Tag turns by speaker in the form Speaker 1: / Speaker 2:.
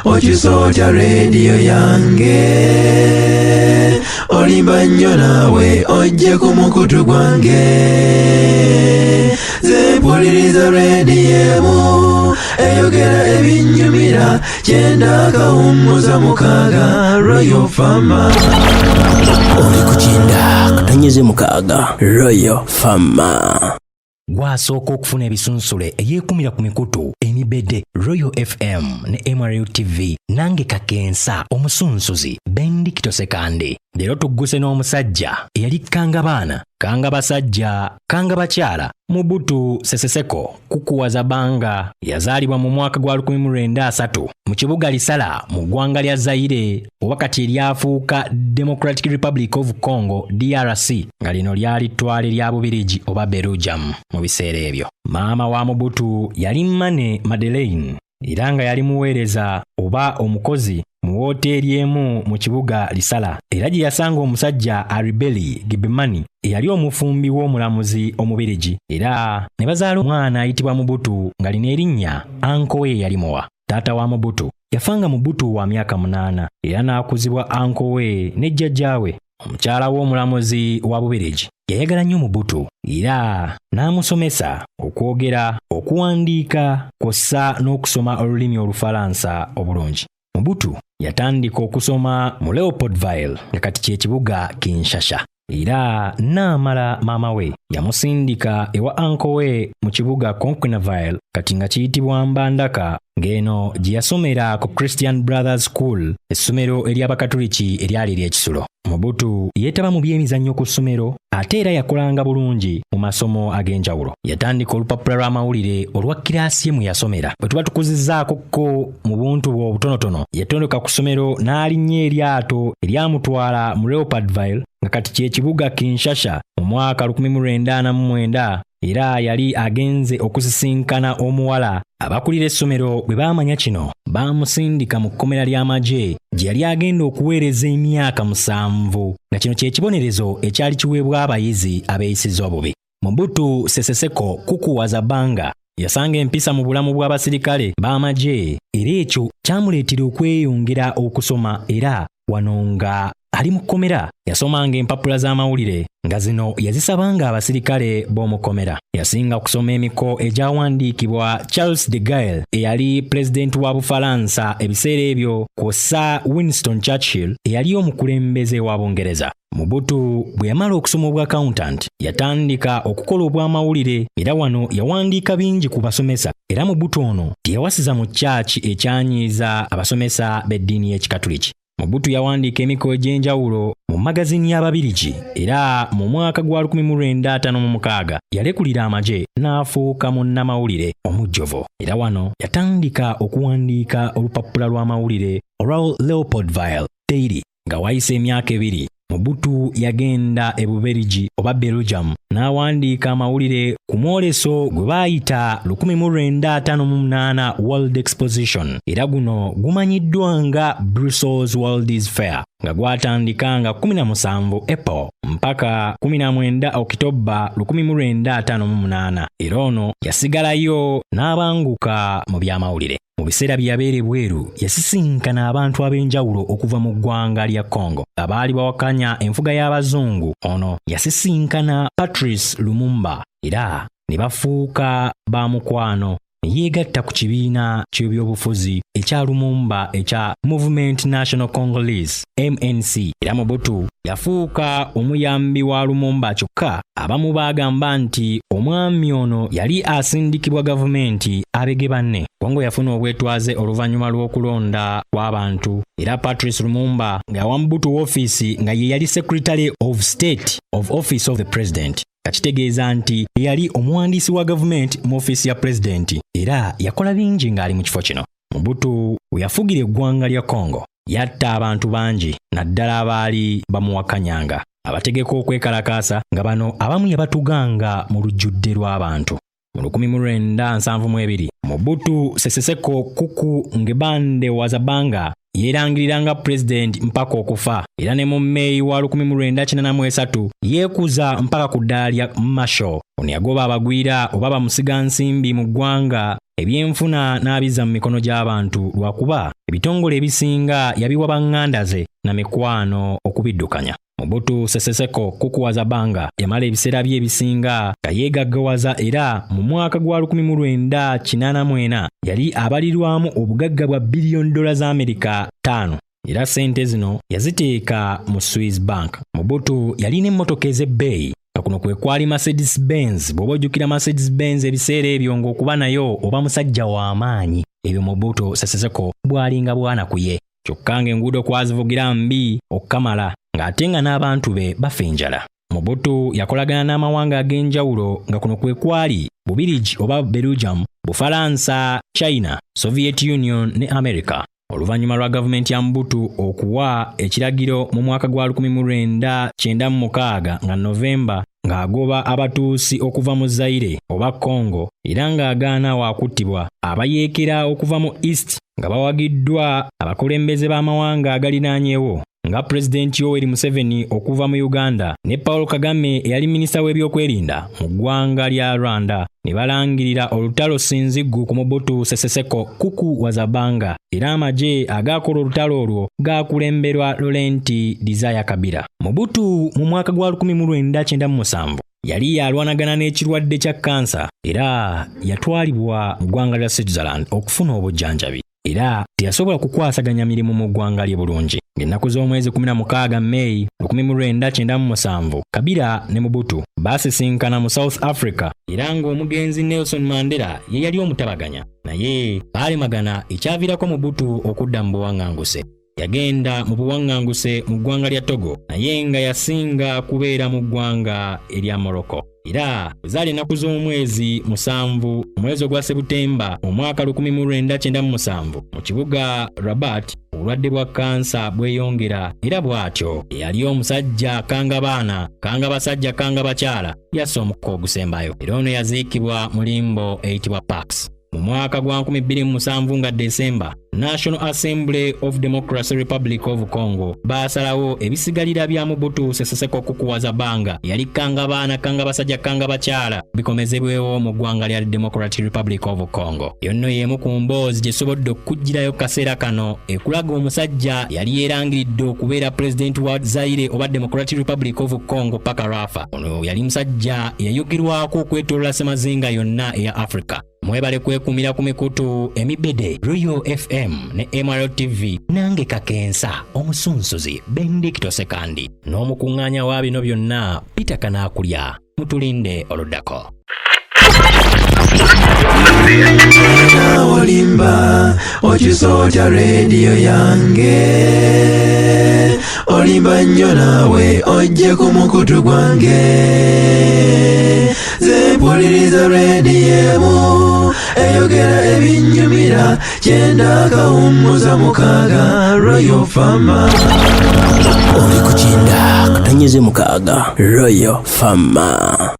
Speaker 1: okisootya radio yange olimba nnyo naawe ojje ku mukutu gwange ze mpuliriza radio emu eyogera ebinnyumira kyenda kawummuza mukaaga Royal Farmer.
Speaker 2: Oli kukinda katanyeze mukaaga Royal Farmer.
Speaker 3: Gwasooka okufuna ebisunsule eyeekumira ku mikutu emibede Royal FM ne MRU TV nange kakensa omusunsuzi Bendikito Sekande. Leero tugguse n'omusajja eyali kanga baana kanga basajja kanga bakyala Mobutu Sese Seko Kukuwaza Banga yazaalibwa mu mwaka gwa 1903 mu kibuga Lisala mu ggwanga lya Zaire wakati eryafuuka Democratic Republic of Congo DRC nga lino lyali ttwale lya Bubirigi oba Belgium mu biseera ebyo. Maama wa Mobutu yali Mane Madeleine era nga yali muweereza oba omukozi mu woteeri emu mu kibuga Lisala era gye yasanga omusajja Aribeli Gibemani eyali omufumbi w'omulamuzi omubirigi era ne bazaala omwana ayitibwa Mobutu nga lina erinnya anko we yali muwa. Taata wa Mobutu yafanga Mobutu wa myaka 8 era n'akuzibwa anko we ne jjajjaawe omukyala w'omulamuzi wa Bubirigi. Yayagala nnyo Mobutu era n'amusomesa okwogera okuwandiika kw'ossa n'okusoma olulimi Olufalansa obulungi. Mobutu yatandika okusoma mu Leopoldville nga kati kye kibuga Kinshasa era n'amala maama we yamusindika ewa anko we mu kibuga Conquenaville kati nga kiyitibwa Mbandaka ng'eno gye yasomera ku Christian Brothers School essomero ery'Abakatoliki eryali ery'ekisulo. Mobutu yeetaba mu byemizannyo ku ssomero ate era yakolanga bulungi mu masomo ag'enjawulo. Yatandika olupapula lw'amawulire olwa kiraasi ye mwe yasomera. Bwe tuba tukuzizzaako ko mu buntu bwe obutonotono yatondeka ku ssomero n'alinnya eryato eryamutwala mu Leopoldville nga kati kye kibuga Kinshasa mu mwaka 1949 era yali agenze okusisinkana omuwala abakulira essomero bwe baamanya kino baamusindika mu kkomera ly'amagye gye yali agenda okuweereza emyaka 7 nga kino kye kibonerezo ekyali kiweebwa abayizi abeeyisizza obubi. Mobutu Sese Seko Kukuwaza Banga yasanga empisa mu bulamu bw'abasirikale b'amagye era ekyo kyamuleetera okweyongera okusoma era wano nga ali mu kkomera yasomanga empapula z'amawulire nga zino yazisabanga abasirikale b'omu kkomera. Yasinga kusoma emiko egyawandiikibwa Charles de Gaulle eyali pulezidenti wa Bufalansa ebiseera ebyo kw'ossa Winston Churchill eyali omukulembeze wa Bungereza. Mobutu bwe yamala okusoma obwa accountant yatandika okukola obw'amawulire era wano yawandiika bingi ku basomesa era Mobutu ono teyawasiza mu kyaki ekyanyiiza abasomesa b'eddiini y'Ekikatuliki. Mobutu yawandiika emiko egy'enjawulo mu magazini y'Ababirigi era mu mwaka gwa 1956 yalekulira amagye n'afuuka munnamawulire omujjovu era wano yatandika okuwandiika olupapula lw'amawulire olwa Leopoldville Daily. Nga wayise emyaka 2 Mobutu yagenda e Bubirigi oba Belgium n'awandiika amawulire ku mwoleso gwe baayita 1958 World Exposition era guno gumanyiddwa nga Brussels World's Fair nga gwatandika nga 17 April mpaka 19 Oktoba 1958 era ono yasigalayo n'abanguka mu by'amawulire. Mu biseera bye yabeera bweru yasisinkana abantu ab'enjawulo okuva mu ggwanga lya Congo abaali bawakanya enfuga y'abazungu. Ono yasisinkana Patrice Lumumba era ne bafuuka ba mukwano ne yeegatta ku kibiina ky'ebyobufuzi ekya Lumumba ekya Movement National Congolese MNC era Mobutu yafuuka omuyambi wa Lumumba kyokka abamu baagamba nti omwami ono yali asindikibwa gavumenti abege banne. Kongo yafuna obwetwaze oluvannyuma lw'okulonda kw'abantu era Patrice Lumumba ng'awa Mobutu ofiisi nga ye yali Secretary of State of Office of the President. Kakitegeeza nti yali omuwandiisi wa gavumenti mu ofiisi ya pulezidenti era yakola bingi ng'ali mu kifo kino. Mobutu we yafugira eggwanga lya Congo yatta abantu bangi naddala abaali bamuwakanyanga abategeka okwekalakaasa nga bano abamu yabatuganga mu lujjudde lw'abantu. Mu 1972 Mobutu Sese Seko Kukuwaza Banga yeerangiriranga pulezidenti mpaka okufa era ne mu May wa 1993 yeekuza mpaka ku ddaala lya Marshall. Ono yagoba abagwira oba bamusiga nsimbi mu ggwanga ebyenfuna n'abizza mu mikono gy'abantu lwakuba ebitongole ebisinga yabiwa banganda ze na mikwano okubiddukanya. Mobutu Sese Seko Kukuwaza Banga yamala ebiseera bye ebisinga nga yeegaggawaza era mu mwaka gwa 1984 yali abalirwamu obugagga bwa $5 za Amerika 5 era sente zino yaziteeka mu Swiss Bank. Mobutu yalina emmotoka ez'ebbeeyi nga kuno kwe kwali Mercedes Benz. Bw'oba ojjukira Mercedes Benz ebiseera ebyo ng'okuba nayo oba musajja w'amaanyi, ebyo Mobutu Sese Seko bwalinga bwana ku ye. Kyokka ng'enguudo kwazivugira mbi okukamala ng'ate nga n'abantu be bafa enjala. Mobutu yakolagana n'amawanga ag'enjawulo nga kuno kwe kwali Bubirigi oba Belgium, Bufalansa, China, Soviet Union ne America. Oluvannyuma lwa gavumenti ya Mobutu okuwa ekiragiro mu mwaka gwa 1996 nga Novemba ng'agoba abatuusi okuva mu Zaire oba Congo era ng'agaana waakuttibwa abayeekera okuva mu East nga bawagiddwa abakulembeze b'amawanga agalinaanyeewo nga Pulezidenti Yoweri Museveni okuva mu Uganda ne Paul Kagame eyali minisita w'ebyokwerinda mu ggwanga lya Rwanda ne balangirira olutalo sinziggu ku Mobutu Sese Seko Kukuwaza Banga era amagye agaakola olutalo olwo gaakulemberwa Laurent Desire Kabila. Mobutu mu mwaka gwa 1997 yali yalwanagana n'ekirwadde kya kansa era yatwalibwa mu ggwanga lya Switzerland okufuna obujjanjabi era teyasobola kukwasaganya mirimu mu ggwanga lye bulungi. Ng'ennaku z'omwezi 16 May 1997 Kabila ne Mobutu baasisinkana mu South Africa era ng'omugenzi Nelson Mandela ye yali omutabaganya naye baalemagana ekyaviirako Mobutu okudda mu buwaŋŋanguse. Yagenda mu buwaŋŋanguse mu ggwanga lya Togo naye nga yasinga kubeera mu ggwanga erya Morocco. Era zaali ennaku z'omwezi 7 omwezi ogwa Sebutemba mu mwaka 1997 mu kibuga Rabat obulwadde bwa kansa bweyongera era bw'atyo yali omusajja kanga baana kanga basajja kanga bakyala yassa omukka ogusembayo era ono yaziikibwa mu limbo eyitibwa Parks. Mu mwaka gwa 2007 nga Desemba National Assembly of Democracy Republic of Congo baasalawo ebisigalira bya Mobutu Sese Seko Kukuwaza Banga yali kanga baana kanga basajja kanga bakyala bikomezebwewo mu ggwanga lya Democratic Republic of Congo. Yonno y'emu ku mboozi gye sobodde okujjirayo kaseera kano ekulaga omusajja yali yeerangiridde okubeera President wa Zaire oba Democratic Republic of Congo paka Rafa. Ono yali musajja eyayogerwako okwetoolola ssemazinga yonna eya Africa. Mwebale kwekumira ku mikutu emibede Royal FM ne MRL TV nange kakensa omusunsuzi Benedicto Sekandi n'omukuŋŋaanya wa bino byonna Peter Kanaakulya mutulinde oluddako.
Speaker 1: Olimba okisoota radio yange olimba nnyo naawe ojje ku mukutu gwange zempuliriza radio emu eyogera ebinnyumira 9.6 Royal Fama.
Speaker 2: Oli kukinda 6 Royal Fama.